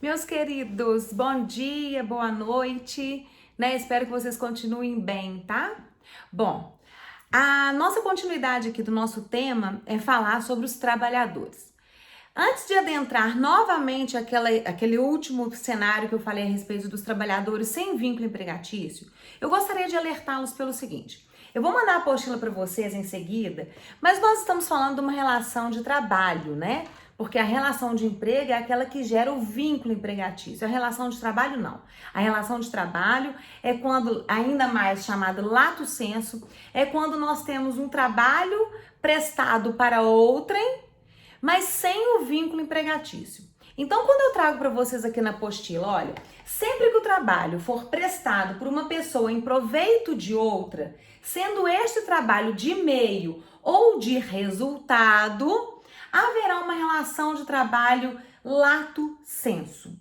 Meus queridos, bom dia, boa noite, né? Espero que vocês continuem bem, tá? Bom, a nossa continuidade aqui do nosso tema é falar sobre os trabalhadores. Antes de adentrar novamente aquele último cenário que eu falei a respeito dos trabalhadores sem vínculo empregatício, eu gostaria de alertá-los pelo seguinte. Eu vou mandar a apostila para vocês em seguida, mas nós estamos falando de uma relação de trabalho, né? Porque a relação de emprego é aquela que gera o vínculo empregatício. A relação de trabalho, não. A relação de trabalho é quando, ainda mais chamado lato sensu, é quando nós temos um trabalho prestado para outrem, mas sem o vínculo empregatício. Então, quando eu trago para vocês aqui na apostila, olha, sempre que o trabalho for prestado por uma pessoa em proveito de outra, sendo este trabalho de meio ou de resultado, haverá uma relação de trabalho lato sensu.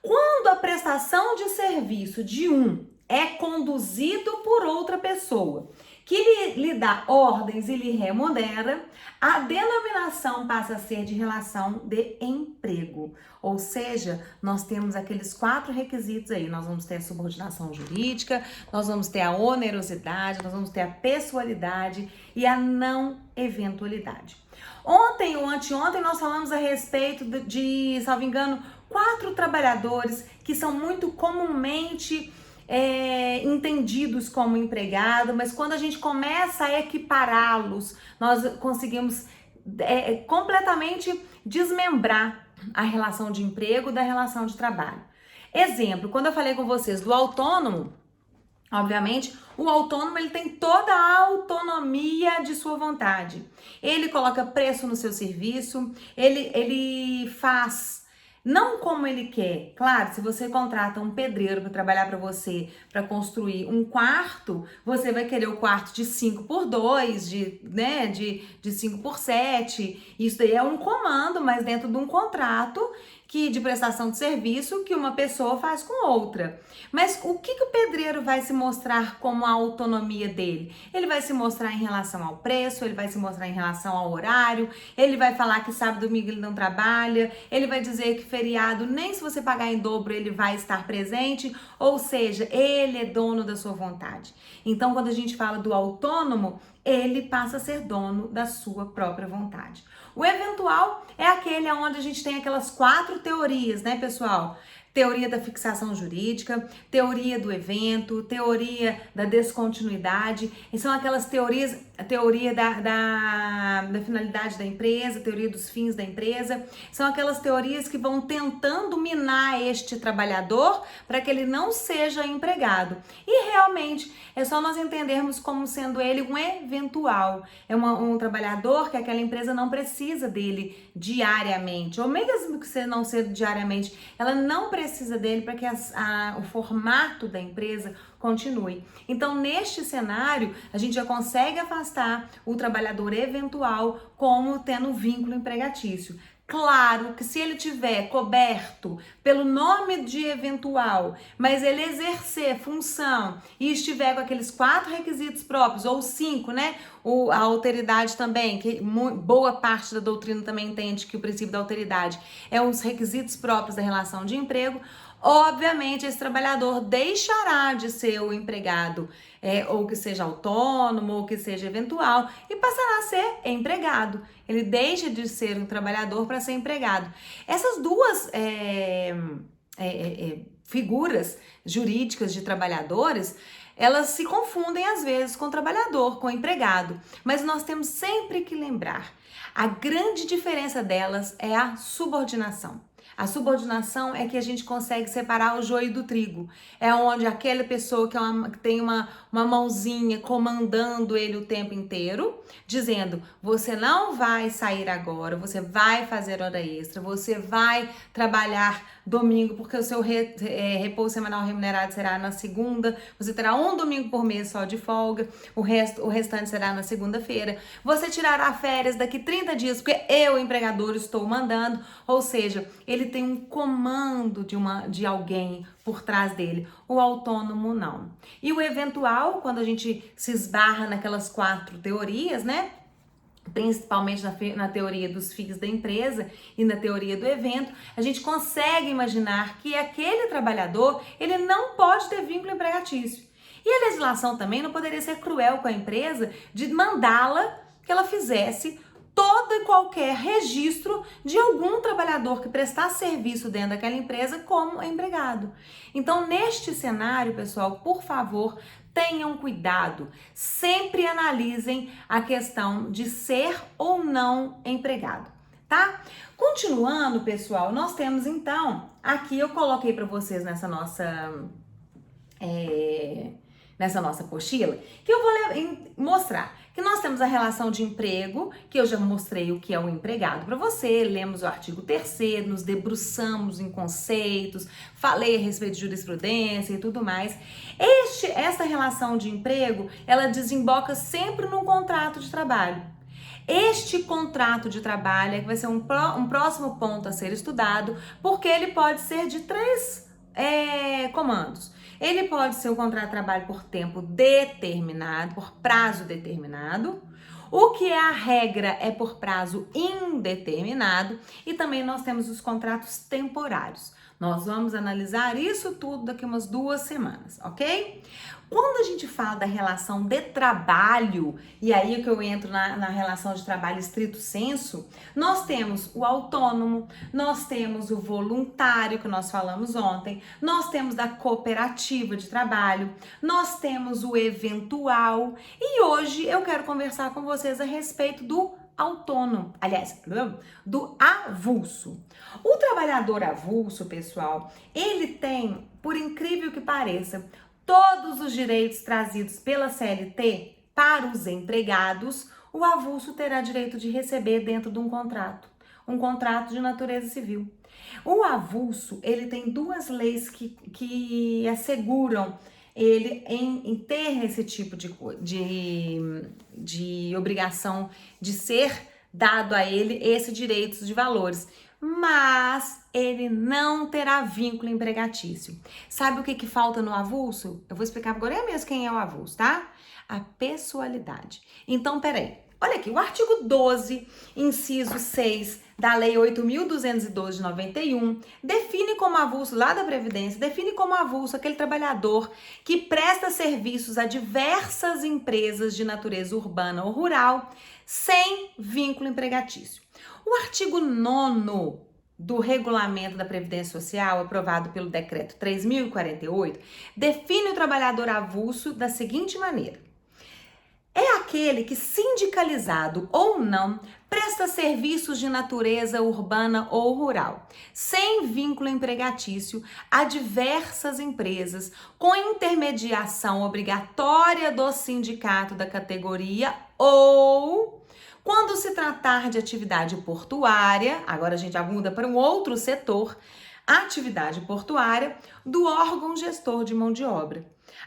Quando a prestação de serviço de um é conduzido por outra pessoa, que lhe dá ordens e lhe remunera, a denominação passa a ser de relação de emprego. Ou seja, nós temos aqueles 4 requisitos aí. Nós vamos ter a subordinação jurídica, nós vamos ter a onerosidade, nós vamos ter a pessoalidade e a não eventualidade. Ontem ou anteontem nós falamos a respeito de, salvo engano, 4 trabalhadores que são muito comumente entendidos como empregado, mas quando a gente começa a equipará-los, nós conseguimos completamente desmembrar a relação de emprego da relação de trabalho. Exemplo, quando eu falei com vocês do autônomo, obviamente, o autônomo ele tem toda a autonomia de sua vontade. Ele coloca preço no seu serviço, ele faz não como ele quer. Claro, se você contrata um pedreiro para trabalhar para você, para construir um quarto, você vai querer o quarto de 5x2, de 5x7. Isso daí é um comando, mas dentro de um contrato de prestação de serviço que uma pessoa faz com outra. Mas o que o pedreiro vai se mostrar como a autonomia dele? Ele vai se mostrar em relação ao preço, ele vai se mostrar em relação ao horário, ele vai falar que sábado e domingo ele não trabalha, ele vai dizer que feriado, nem se você pagar em dobro, ele vai estar presente, ou seja, ele é dono da sua vontade. Então, quando a gente fala do autônomo, ele passa a ser dono da sua própria vontade. O eventual é aquele onde a gente tem aquelas 4 teorias, né, pessoal? Teoria da fixação jurídica, teoria do evento, teoria da descontinuidade, e são aquelas teorias, a teoria da finalidade da empresa, teoria dos fins da empresa, são aquelas teorias que vão tentando minar este trabalhador para que ele não seja empregado. E realmente é só nós entendermos como sendo ele um eventual, é um trabalhador que aquela empresa não precisa dele diariamente, ou mesmo que você não seja diariamente, ela não precisa dele para que o formato da empresa continue. Então, neste cenário, a gente já consegue afastar o trabalhador eventual como tendo vínculo empregatício. Claro que se ele tiver coberto pelo nome de eventual, mas ele exercer função e estiver com aqueles 4 requisitos próprios, ou 5, né? A alteridade também, que boa parte da doutrina também entende que o princípio da alteridade é um dos requisitos próprios da relação de emprego, obviamente esse trabalhador deixará de ser o empregado, ou que seja autônomo, ou que seja eventual, e passará a ser empregado. Ele deixa de ser um trabalhador para ser empregado. Essas duas figuras jurídicas de trabalhadores, elas se confundem às vezes com trabalhador, com empregado, mas nós temos sempre que lembrar, a grande diferença delas é a subordinação. A subordinação é que a gente consegue separar o joio do trigo. É onde aquela pessoa que tem uma mãozinha comandando ele o tempo inteiro, dizendo, você não vai sair agora, você vai fazer hora extra, você vai trabalhar domingo, porque o seu repouso semanal remunerado será na segunda, você terá um domingo por mês só de folga, o restante será na segunda-feira. Você tirará férias daqui 30 dias, porque eu, empregador, estou mandando, ou seja, ele tem um comando de alguém por trás dele. O autônomo não. E o eventual, quando a gente se esbarra naquelas 4 teorias, né? principalmente na teoria dos FIIs da empresa e na teoria do evento, a gente consegue imaginar que aquele trabalhador, ele não pode ter vínculo empregatício. E a legislação também não poderia ser cruel com a empresa de mandá-la que ela fizesse todo e qualquer registro de algum trabalhador que prestasse serviço dentro daquela empresa como empregado. Então, neste cenário, pessoal, por favor, tenham cuidado, sempre analisem a questão de ser ou não empregado, tá? Continuando, pessoal, nós temos então, aqui eu coloquei para vocês nessa nossa apostila, que eu vou mostrar que nós temos a relação de emprego, que eu já mostrei o que é o empregado para você, lemos o artigo 3º, nos debruçamos em conceitos, falei a respeito de jurisprudência e tudo mais. Essa relação de emprego, ela desemboca sempre num contrato de trabalho. Este contrato de trabalho é que vai ser um próximo ponto a ser estudado, porque ele pode ser de 3 comandos. Ele pode ser um contrato de trabalho por tempo determinado, por prazo determinado. O que é a regra é por prazo indeterminado. E também nós temos os contratos temporários. Nós vamos analisar isso tudo daqui a umas 2 semanas, ok? Quando a gente fala da relação de trabalho, e aí que eu entro na relação de trabalho estrito sensu, nós temos o autônomo, nós temos o voluntário, que nós falamos ontem, nós temos da cooperativa de trabalho, nós temos o eventual, e hoje eu quero conversar com vocês a respeito do autônomo, aliás, do avulso. O trabalhador avulso, pessoal, ele tem, por incrível que pareça, todos os direitos trazidos pela CLT para os empregados. O avulso terá direito de receber dentro de um contrato de natureza civil. O avulso, ele tem 2 leis que asseguram ele em ter esse tipo de obrigação de ser dado a ele esse direito de valores, mas ele não terá vínculo empregatício. Sabe o que falta no avulso? Eu vou explicar agora mesmo quem é o avulso, tá? A pessoalidade. Então, peraí. Olha aqui, o artigo 12, inciso 6 da Lei 8.212 de 91, define como avulso, lá da Previdência, define como avulso aquele trabalhador que presta serviços a diversas empresas de natureza urbana ou rural, sem vínculo empregatício. O artigo 9º do Regulamento da Previdência Social, aprovado pelo Decreto 3.048, define o trabalhador avulso da seguinte maneira: é aquele que, sindicalizado ou não, presta serviços de natureza urbana ou rural, sem vínculo empregatício, a diversas empresas, com intermediação obrigatória do sindicato da categoria ou, quando se tratar de atividade portuária, agora a gente já muda para um outro setor, atividade portuária, do órgão gestor de mão de obra,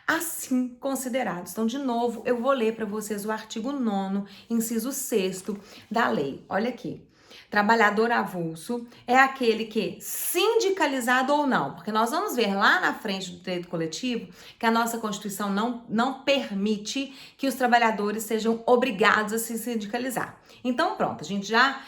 assim considerados. Então, de novo, eu vou ler para vocês o artigo 9º, inciso 6º da lei. Olha aqui. Trabalhador avulso é aquele que, sindicalizado ou não, porque nós vamos ver lá na frente do direito coletivo que a nossa Constituição não permite que os trabalhadores sejam obrigados a se sindicalizar. Então, pronto, a gente já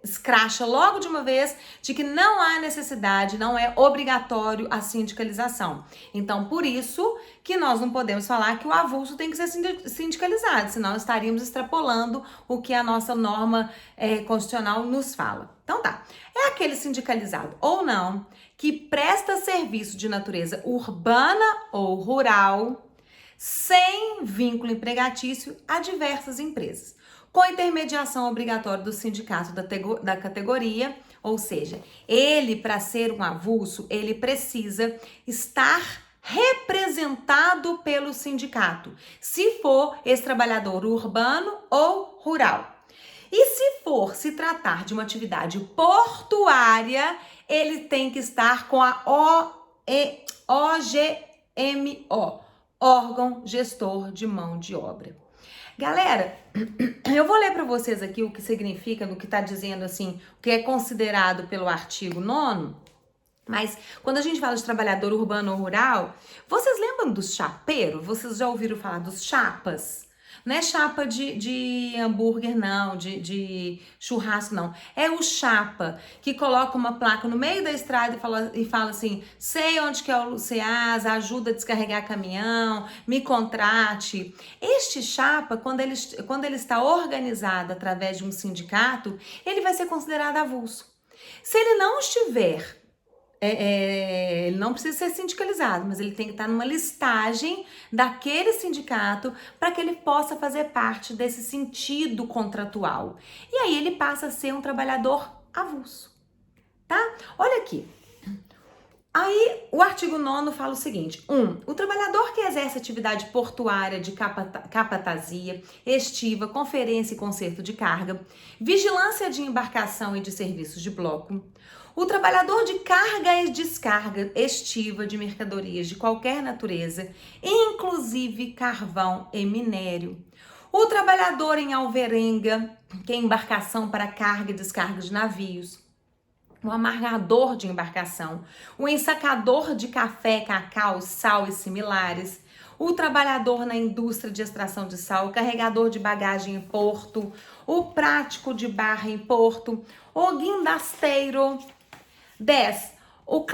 escracha logo de uma vez de que não há necessidade, não é obrigatório a sindicalização. Então, por isso que nós não podemos falar que o avulso tem que ser sindicalizado, senão estaríamos extrapolando o que a nossa norma constitucional nos fala. Então tá, é aquele sindicalizado ou não que presta serviço de natureza urbana ou rural sem vínculo empregatício a diversas empresas, com intermediação obrigatória do sindicato da categoria, ou seja, ele, para ser um avulso, ele precisa estar representado pelo sindicato, se for esse trabalhador urbano ou rural. E se for se tratar de uma atividade portuária, ele tem que estar com a OGMO, órgão gestor de mão de obra. Galera, eu vou ler para vocês aqui o que significa, no que está dizendo assim, o que é considerado pelo artigo 9º, mas quando a gente fala de trabalhador urbano ou rural, vocês lembram dos chapeiros? Vocês já ouviram falar dos chapas? Não é chapa de hambúrguer, não, de churrasco, não. É o chapa que coloca uma placa no meio da estrada e fala assim: sei onde que é o Ceasa, ajuda a descarregar caminhão, me contrate. Este chapa, quando ele está organizado através de um sindicato, ele vai ser considerado avulso. Se ele não estiver ele não precisa ser sindicalizado, mas ele tem que estar numa listagem daquele sindicato para que ele possa fazer parte desse sentido contratual. E aí ele passa a ser um trabalhador avulso, tá? Olha aqui. Aí o artigo 9º fala o seguinte: o trabalhador que exerce atividade portuária de capatazia, estiva, conferência e conserto de carga, vigilância de embarcação e de serviços de bloco, o trabalhador de carga e descarga estiva de mercadorias de qualquer natureza, inclusive carvão e minério, o trabalhador em alverenga, que é embarcação para carga e descarga de navios, o amargador de embarcação, o ensacador de café, cacau, sal e similares, o trabalhador na indústria de extração de sal, o carregador de bagagem em porto, o prático de barra em porto, o guindasteiro. 10. O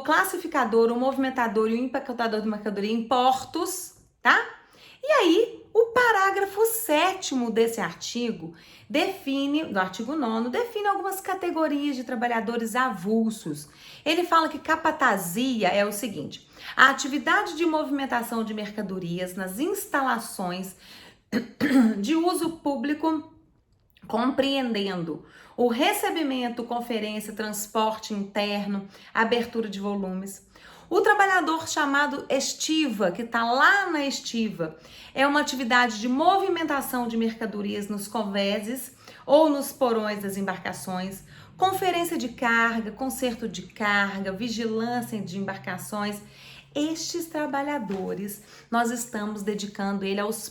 classificador, o movimentador e o empacotador de mercadoria em portos, tá? E aí, o parágrafo 7º desse artigo do artigo 9º, define algumas categorias de trabalhadores avulsos. Ele fala que capatazia é o seguinte: a atividade de movimentação de mercadorias nas instalações de uso público, compreendendo o recebimento, conferência, transporte interno, abertura de volumes. O trabalhador chamado estiva, que está lá na estiva, é uma atividade de movimentação de mercadorias nos convéses ou nos porões das embarcações, conferência de carga, conserto de carga, vigilância de embarcações. Estes trabalhadores, nós estamos dedicando ele aos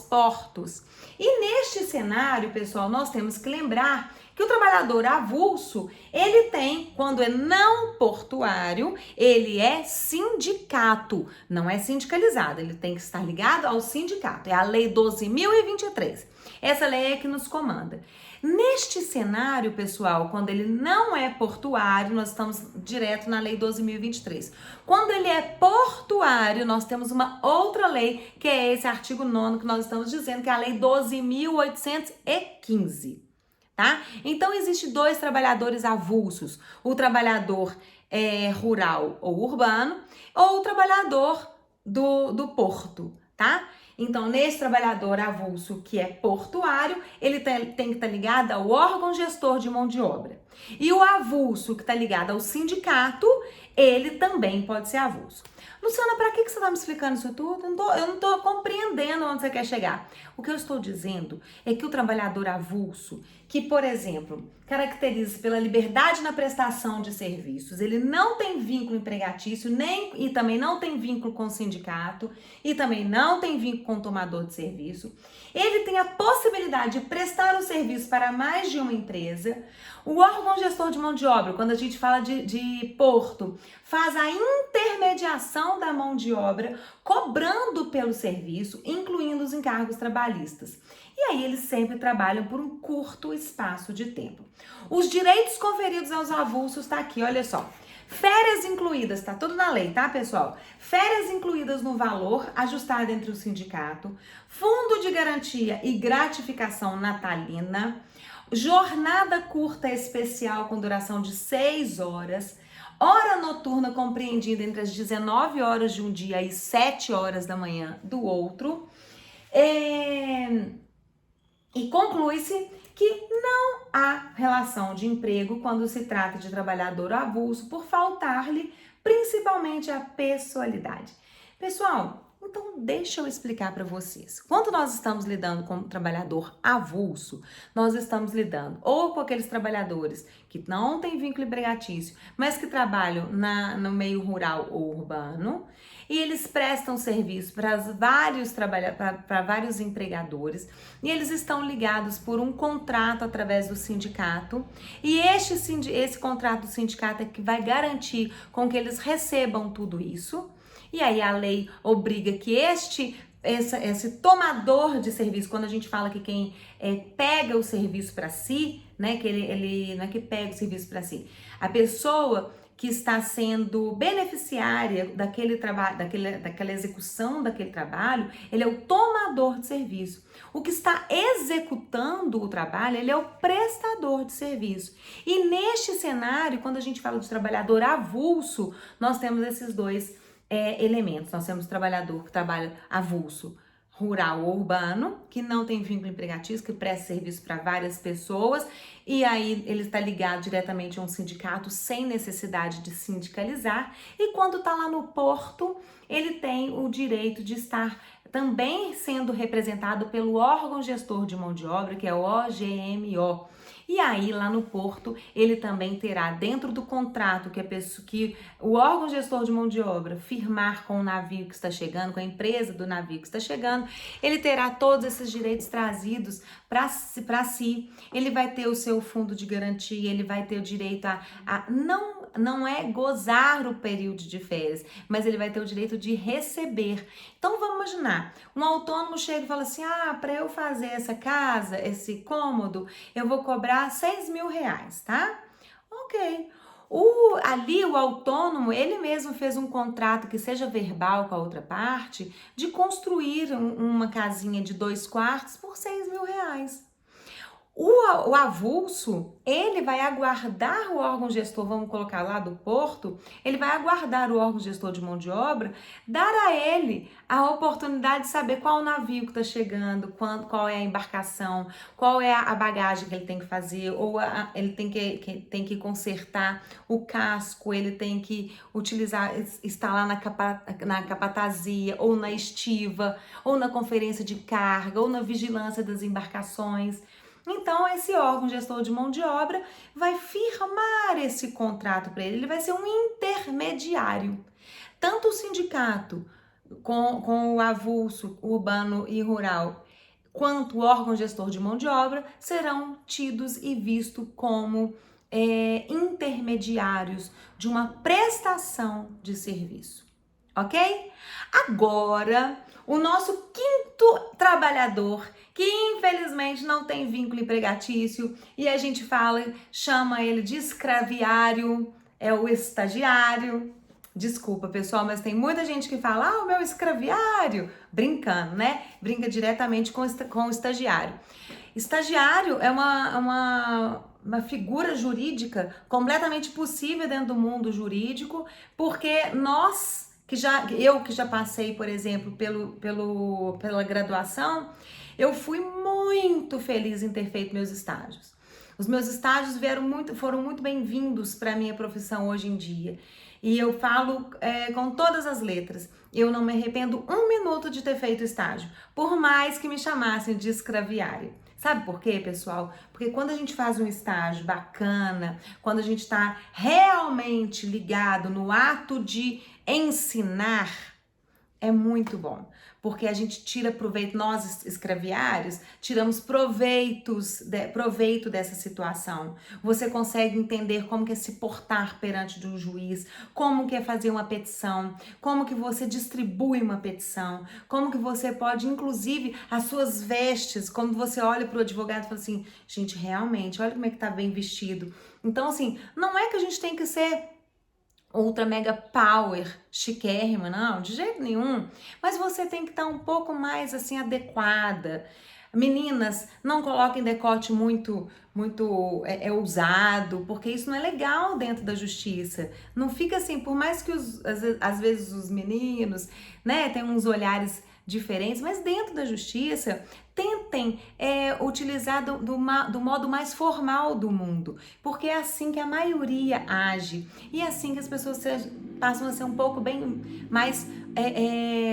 portos. E neste cenário, pessoal, nós temos que lembrar que o trabalhador avulso, ele tem, quando é não portuário, ele é sindicato, não é sindicalizado, ele tem que estar ligado ao sindicato. É a Lei 12.023. Essa lei é que nos comanda. Neste cenário, pessoal, quando ele não é portuário, nós estamos direto na Lei 12.023. Quando ele é portuário, nós temos uma outra lei, que é esse artigo 9º que nós estamos dizendo, que é a Lei 12.815, tá? Então, existe dois trabalhadores avulsos, o trabalhador rural ou urbano, ou o trabalhador do porto, tá? Então, nesse trabalhador avulso que é portuário, ele tem que estar ligado ao órgão gestor de mão de obra. E o avulso que está ligado ao sindicato, ele também pode ser avulso. Luciana, para que você está me explicando isso tudo? Eu não estou compreendendo onde você quer chegar. O que eu estou dizendo é que o trabalhador avulso, que, por exemplo, caracteriza pela liberdade na prestação de serviços, ele não tem vínculo empregatício e também não tem vínculo com o sindicato e também não tem vínculo com o tomador de serviço. Ele tem a possibilidade de prestar o serviço para mais de uma empresa. O órgão gestor de mão de obra, quando a gente fala de porto, faz a intermediação da mão de obra, cobrando pelo serviço, incluindo os encargos trabalhistas. E aí eles sempre trabalham por um curto espaço de tempo. Os direitos conferidos aos avulsos tá aqui, olha só. Férias incluídas, tá tudo na lei, tá, pessoal? Férias incluídas no valor ajustado entre o sindicato, fundo de garantia e gratificação natalina, jornada curta especial com duração de 6 horas, hora noturna compreendida entre as 19 horas de um dia e 7 horas da manhã do outro. E conclui-se que não há relação de emprego quando se trata de trabalhador avulso por faltar-lhe principalmente a pessoalidade. Pessoal, então deixa eu explicar para vocês. Quando nós estamos lidando com um trabalhador avulso, nós estamos lidando ou com aqueles trabalhadores que não têm vínculo empregatício, mas que trabalham no meio rural ou urbano, e eles prestam serviço para vários empregadores, e eles estão ligados por um contrato através do sindicato, e esse contrato do sindicato é que vai garantir com que eles recebam tudo isso. E aí a lei obriga que este esse tomador de serviço, quando a gente fala que quem pega o serviço para si, né, que ele não é que pega o serviço para si, a pessoa que está sendo beneficiária daquele trabalho, daquela execução daquele trabalho, ele é o tomador de serviço. O que está executando o trabalho, ele é o prestador de serviço. E neste cenário, quando a gente fala de trabalhador avulso, nós temos esses dois elementos. Nós temos o trabalhador que trabalha avulso, rural ou urbano, que não tem vínculo empregatício, que presta serviço para várias pessoas, e aí ele está ligado diretamente a um sindicato sem necessidade de sindicalizar, e quando está lá no porto, ele tem o direito de estar também sendo representado pelo órgão gestor de mão de obra, que é o OGMO. E aí, lá no porto, ele também terá, dentro do contrato que o órgão gestor de mão de obra firmar com o navio que está chegando, com a empresa do navio que está chegando, ele terá todos esses direitos trazidos para si. Ele vai ter o seu fundo de garantia, ele vai ter o direito não é gozar o período de férias, mas ele vai ter o direito de receber. Então vamos imaginar, um autônomo chega e fala assim, para eu fazer essa casa, esse cômodo, eu vou cobrar R$6.000, tá? Ok. Ali o autônomo, ele mesmo fez um contrato que seja verbal com a outra parte, de construir uma casinha de 2 quartos por R$6.000. O avulso, ele vai aguardar o órgão gestor, vamos colocar lá do porto, ele vai aguardar o órgão gestor de mão de obra, dar a ele a oportunidade de saber qual o navio que está chegando, qual é a embarcação, qual é a bagagem que ele tem que fazer, ou ele tem que consertar o casco, ele tem que instalar na capatazia, ou na estiva, ou na conferência de carga, ou na vigilância das embarcações. Então, esse órgão gestor de mão de obra vai firmar esse contrato para ele vai ser um intermediário. Tanto o sindicato com o avulso urbano e rural, quanto o órgão gestor de mão de obra serão tidos e vistos como intermediários de uma prestação de serviço, ok? Agora, o nosso quinto trabalhador, que infelizmente não tem vínculo empregatício, e a gente chama ele de escraviário, é o estagiário. Desculpa, pessoal, mas tem muita gente que fala, o meu escraviário, brincando, né? Brinca diretamente com o estagiário. Estagiário é uma figura jurídica completamente possível dentro do mundo jurídico, porque eu que já passei, por exemplo, pela graduação, eu fui muito feliz em ter feito meus estágios. Os meus estágios foram muito bem-vindos para a minha profissão hoje em dia. E eu falo com todas as letras, eu não me arrependo um minuto de ter feito estágio, por mais que me chamassem de escraviária. Sabe por quê, pessoal? Porque quando a gente faz um estágio bacana, quando a gente está realmente ligado no ato de ensinar, é muito bom, porque a gente tira proveito, nós escraviários, tiramos proveito dessa situação. Você consegue entender como que é se portar perante de um juiz, como que é fazer uma petição, como que você distribui uma petição, como que você pode, inclusive, as suas vestes, quando você olha para o advogado e fala assim, gente, realmente, olha como é que tá bem vestido. Então, assim, não é que a gente tem que ser ultra mega power, chiquérrima, não, de jeito nenhum, mas você tem que estar um pouco mais assim adequada. Meninas, não coloquem decote muito ousado, porque isso não é legal dentro da justiça. Não fica assim, por mais que às vezes os meninos, né, tem uns olhares diferentes, mas dentro da justiça, tentem utilizar do modo mais formal do mundo, porque é assim que a maioria age, e é assim que as pessoas passam a ser um pouco bem mais,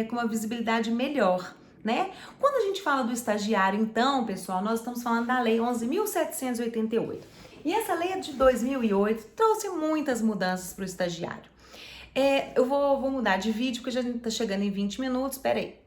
com uma visibilidade melhor, né? Quando a gente fala do estagiário, então, pessoal, nós estamos falando da Lei 11.788. E essa lei é de 2008, trouxe muitas mudanças para o estagiário. Eu vou mudar de vídeo, porque já está chegando em 20 minutos, peraí.